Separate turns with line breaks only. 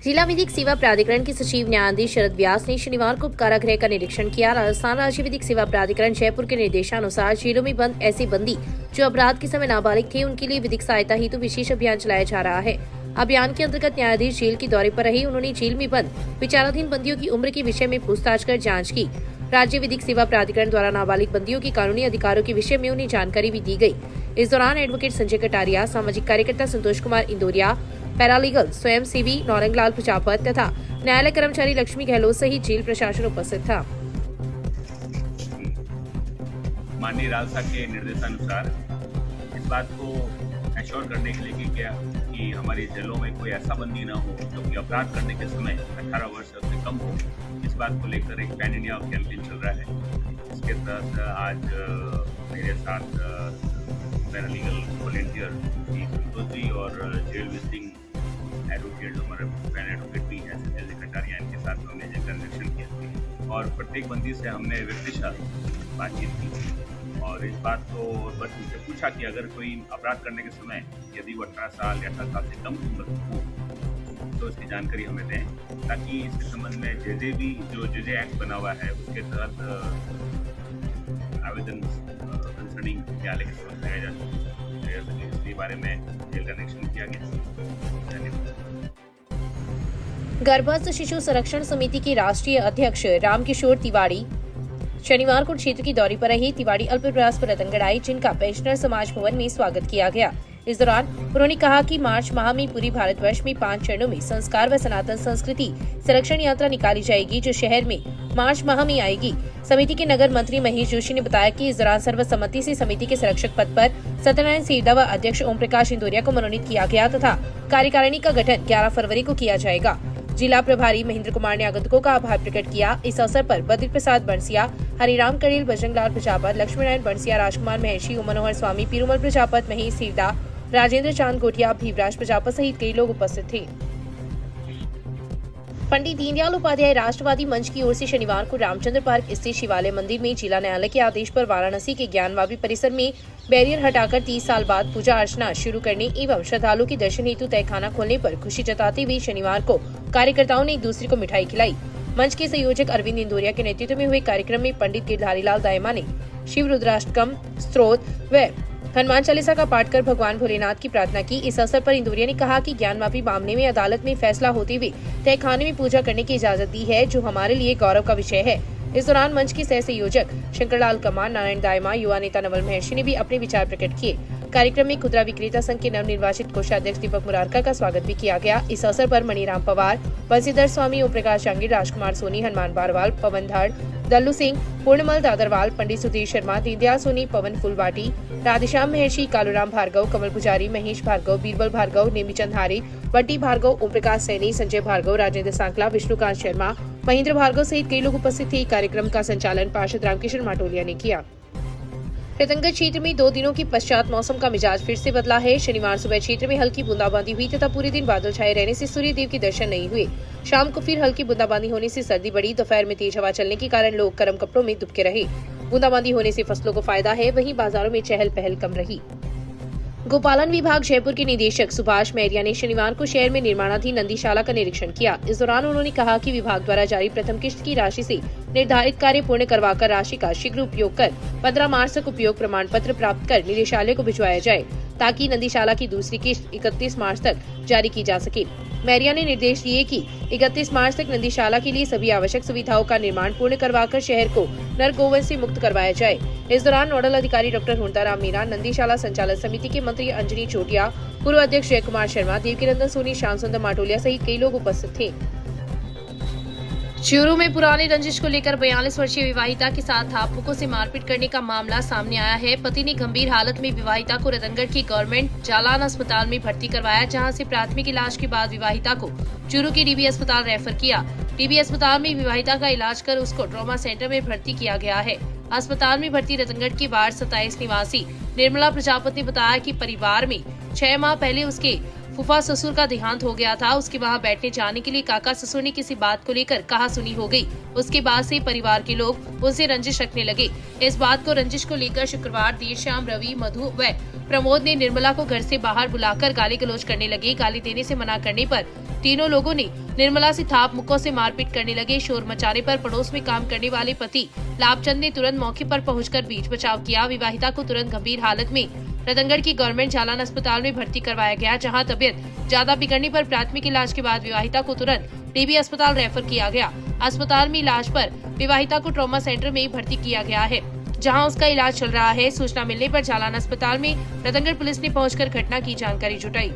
जिला विधिक सेवा प्राधिकरण के सचिव न्यायाधीश शरद व्यास ने शनिवार को कारागृह का निरीक्षण किया। राजस्थान राज्य विधिक सेवा प्राधिकरण जयपुर के निर्देशानुसार जेलों में बंद ऐसे बंदी जो अपराध के समय नाबालिग थे, उनके लिए विधिक सहायता हेतु विशेष अभियान चलाया जा रहा है। अभियान के अंतर्गत न्यायाधीश जेल के दौरे पर रहे। उन्होंने जेल में बंद विचाराधीन बंदियों की उम्र के विषय में पूछताछ कर जाँच की। राज्य विधिक सेवा प्राधिकरण द्वारा नाबालिग बंदियों के कानूनी अधिकारों के विषय में उन्हें जानकारी भी दी गई। इस दौरान एडवोकेट संजय कटारिया, सामाजिक कार्यकर्ता संतोष कुमार इंदौरिया, पैरालीगल स्वयंसेवी नौरंगलाल प्रजापत तथा न्यायालय कर्मचारी लक्ष्मी गहलोत सहित जेल प्रशासन उपस्थित था।
माननीय राजसा के निर्देशानुसार इस बात को एश्योर करने के लिए कि हमारी जेलों में कोई ऐसा बंदी न हो जो कि अपराध करने के समय 18 वर्ष से कम हो, इस बात को लेकर एक पैन इंडिया कैंपेन चल रहा है। इसके तहत आज मेरे साथ पैरालीगल वॉलंटियर संतोष जी और जेल विजिटिंग एडवोकेट हमारे पैन एडवोकेट भी हैं संजय कटारिया, इनके साथ हमने जेल का निरीक्षण किया और प्रत्येक बंदी से हमने व्यक्तिशः बातचीत की और इस बात को बस उनसे पूछा कि अगर कोई अपराध करने के समय यदि वो 18 साल या 18 साल से कम उम्र हो तो इसकी जानकारी हमें दें, ताकि इसके संबंध में जे एक्ट बना हुआ है उसके तहत आवेदन कंसर्निंग न्यायालय के समक्ष लगाया जा सके। इसके बारे में जेल का निरीक्षण किया गया। धन्यवाद।
गर्भस्थ शिशु संरक्षण समिति के राष्ट्रीय अध्यक्ष रामकिशोर तिवारी शनिवार को क्षेत्र की दौरे पर रहे। तिवारी अल्पप्रयास पर रतनगढ़ आए, जिनका पेंशनर समाज भवन में स्वागत किया गया। इस दौरान उन्होंने कहा कि मार्च माह में पूरे भारतवर्ष में 5 चरणों में संस्कार व सनातन संस्कृति संरक्षण यात्रा निकाली जाएगी, जो शहर में मार्च माह में आएगी। समिति के नगर मंत्री महेश जोशी ने बताया कि इस दौरान सर्वसम्मति से समिति के संरक्षक पद पर सत्यनारायण सेरदा व अध्यक्ष ओम प्रकाश इंदौरिया को मनोनीत किया गया तथा कार्यकारिणी का गठन 11 फरवरी को किया जाएगा। जिला प्रभारी महेंद्र कुमार ने आगंतुकों का आभार प्रकट किया। इस अवसर पर बद्री प्रसाद बंसिया, हरिराम कड़ेल, बजरंगलाल प्रजापत, लक्ष्मीनारायण बंसिया, राजकुमार महेशी, मनोहर स्वामी, पीरूमल प्रजापत, महेश सीरदा, राजेंद्र चांद गोटिया, भीवराज प्रजापत सहित कई लोग उपस्थित थे। पंडित दीनदयाल उपाध्याय राष्ट्रवादी मंच की ओर से शनिवार को रामचंद्र पार्क स्थित शिवालय मंदिर में जिला न्यायालय के आदेश पर वाराणसी के ज्ञानवापी परिसर में बैरियर हटाकर 30 साल बाद पूजा अर्चना शुरू करने एवं श्रद्धालुओं के दर्शन हेतु तहखाना खोलने पर खुशी जताते हुए शनिवार को कार्यकर्ताओं ने एक दूसरे को मिठाई खिलाई। मंच के संयोजक अरविंद इंदौरिया के नेतृत्व में हुए कार्यक्रम में पंडित गिरधारी लाल दायमा ने शिव रुद्राष्टकम स्तोत्र व हनुमान चालीसा का पाठ कर भगवान भोलेनाथ की प्रार्थना की। इस अवसर पर इंदौरिया ने कहा कि ज्ञानवापी मामले में अदालत में फैसला होते हुए तहखाने में पूजा करने की इजाजत दी है, जो हमारे लिए गौरव का विषय है। इस दौरान मंच के सह संयोजक शंकरलाल कमान, नारायण दायमा, युवा नेता नवल महेशी ने भी अपने विचार प्रकट किए। कार्यक्रम में खुदरा विक्रेता संघ के नवनिर्वाचित कोषाध्यक्ष दीपक मुरारका का स्वागत भी किया गया। इस अवसर पर मणिराम पवार, बंसीधर स्वामी, ओम प्रकाश जांगीर, राजकुमार सोनी, हनुमान बारवाल, पवन धड़, दल्लू सिंह, पूर्णमल दादरवाल, पंडित सुधीर शर्मा, दीनदयाल सोनी, पवन फुलवाटी, राधेश्याम महेशी, कालूराम भार्गव, कमल पुजारी, महेश भार्गव, बीरबल भार्गव, नेमीचंद हारी, बट्टी भार्गव, ओम प्रकाश सैनी, संजय भार्गव, राजेंद्र सांकला, विष्णुकांत शर्मा, महेंद्र भार्गव सहित कई लोग उपस्थित थे। कार्यक्रम का संचालन पार्षद रामकिशन माटोलिया ने किया। रतनगढ़ क्षेत्र में 2 दिनों के पश्चात मौसम का मिजाज फिर से बदला है। शनिवार सुबह क्षेत्र में हल्की बूंदाबांदी हुई तथा पूरे दिन बादल छाए रहने से सूर्य देव के दर्शन नहीं हुए। शाम को फिर हल्की बूंदाबांदी होने से सर्दी बढ़ी। दोपहर में तेज हवा चलने के कारण लोग गर्म कपड़ों में दुबके रहे। बूंदाबांदी होने से फसलों को फायदा है, वहीं बाजारों में चहल पहल कम रही। गोपालन विभाग जयपुर के निदेशक सुभाष मैरिया ने शनिवार को शहर में निर्माणाधीन नंदीशाला का निरीक्षण किया। इस दौरान उन्होंने कहा कि विभाग द्वारा जारी प्रथम किश्त की राशि से निर्धारित कार्य पूर्ण करवाकर राशि का शीघ्र उपयोग कर 15 मार्च तक उपयोग प्रमाण पत्र प्राप्त कर निदेशालय को भिजवाया जाए, ताकि नंदीशाला की दूसरी किश्त 31 मार्च तक जारी की जा सके। मैरिया ने निर्देश दिए कि 31 मार्च तक नंदीशाला के लिए सभी आवश्यक सुविधाओं का निर्माण पूर्ण करवाकर शहर को नरगोवन से मुक्त करवाया जाए। इस दौरान नोडल अधिकारी डॉक्टर हुंताराम मीणा, नंदीशाला संचालन समिति के मंत्री अंजनी चोटिया, पूर्व अध्यक्ष जयकुमार शर्मा, देवकीनंदन सोनी, श्याम सुंदर माटोलिया सहित कई लोग उपस्थित थे। चूरू में पुरानी रंजिश को लेकर 42 वर्षीय विवाहिता के साथ थापुकों से मारपीट करने का मामला सामने आया है। पति ने गंभीर हालत में विवाहिता को रतनगढ़ के गवर्नमेंट जालान अस्पताल में भर्ती करवाया, जहां से प्राथमिक इलाज के बाद विवाहिता को चूरू के डीबी अस्पताल रेफर किया। डीबी अस्पताल में विवाहिता का इलाज कर उसको ट्रॉमा सेंटर में भर्ती किया गया है। अस्पताल में भर्ती रतनगढ़ की वार्ड 27 निवासी निर्मला प्रजापत ने बताया कि परिवार में 6 माह पहले उसके फूफा ससुर का देहांत हो गया था। उसके वहां बैठने जाने के लिए काका ससुर ने किसी बात को लेकर कहा सुनी हो गई। उसके बाद से परिवार के लोग उनसे रंजिश रखने लगे। इस बात को रंजिश को लेकर शुक्रवार देर शाम रवि, मधु व प्रमोद ने निर्मला को घर से बाहर बुलाकर गाली गलौज करने लगे। गाली देने से मना करने पर तीनों लोगों ने निर्मला से थाप मुक्कों से मारपीट करने लगे। शोर मचाने पर पड़ोस में काम करने वाले पति लाभचंद ने तुरंत मौके पर पहुंचकर बीच बचाव किया। विवाहिता को तुरंत गंभीर हालत में रतनगढ़ की गवर्नमेंट जालान अस्पताल में भर्ती करवाया गया, जहां तबियत ज्यादा बिगड़ने पर प्राथमिक इलाज के बाद विवाहिता को तुरंत टीबी अस्पताल रेफर किया गया। अस्पताल में इलाज पर विवाहिता को ट्रॉमा सेंटर में भर्ती किया गया है, जहां उसका इलाज चल रहा है। सूचना मिलने पर जालान अस्पताल में रतनगढ़ पुलिस ने पहुंचकर घटना की जानकारी जुटाई।